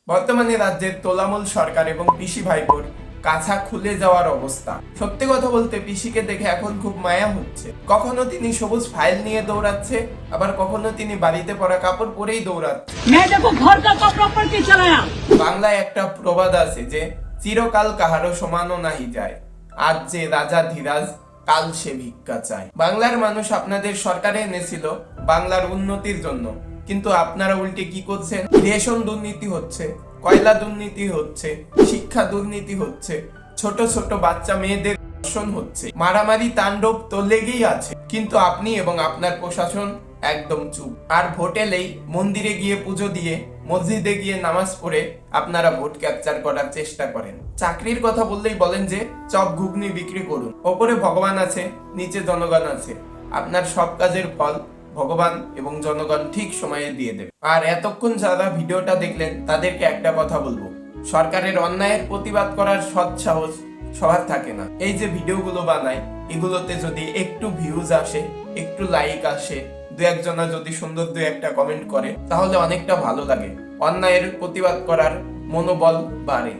বর্তমানে রাজ্যের তোলামূল সরকার এবং পিসি ভাইপোর কাছা খুলে যাওয়ার অবস্থা। সত্যি কথা বলতে পিসিকে দেখে এখন খুব মায়া হচ্ছে। কখনো তিনি সবুজ ফাইল নিয়ে দৌড়াচ্ছে, আবার কখনো তিনি বাড়িতে পরা কাপড় পরেই দৌড়াচ্ছে। বাংলায় একটা প্রবাদ আছে যে চিরকাল কাহারও সমানও নাহি যায়, আজ যে রাজা ধীরাজ কাল সে ভিক্ষা চায়। বাংলার মানুষ আপনাদের সরকারে এনেছিল বাংলার উন্নতির জন্য, কিন্তু আপনারা উল্টে কি করছেন? রেশন দুর্নীতি হচ্ছে, কয়লা দুর্নীতি হচ্ছে, শিক্ষা দুর্নীতি হচ্ছে, ছোট ছোট বাচ্চা মেয়েদের ধর্ষণ হচ্ছে, মারামারি তাণ্ডব তো লেগেই আছে। কিন্তু আপনি এবং আপনার প্রশাসন একদম চুপ। আর ভোট এলেই মন্দিরে গিয়ে পুজো দিয়ে, মসজিদে গিয়ে নামাজ পড়ে আপনারা ভোট ক্যাপচার করার চেষ্টা করেন। চাকরির কথা বললেই বলেন যে চপ ঘুগনি বিক্রি করুন, ওপরে ভগবান আছে, নিচে জনগণ আছে। আপনার সব কাজের ফল ভগবান এবং জনগণ ঠিক সময়ে দিয়ে দেবে। আর এতক্ষণ যারা ভিডিওটা দেখলেন তাদেরকে একটা কথা বলবো, সরকারের অন্যায়ের প্রতিবাদ করার সৎ সাহস সবার থাকে না। এই যে ভিডিওগুলো বানায়, এগুলোতে যদি একটু ভিউজ আসে, একটু লাইক আসে, দু একজনা যদি সুন্দর দু একটা কমেন্ট করে, তাহলে অনেকটা ভালো লাগে, অন্যায়ের প্রতিবাদ করার মনোবল বাড়ে।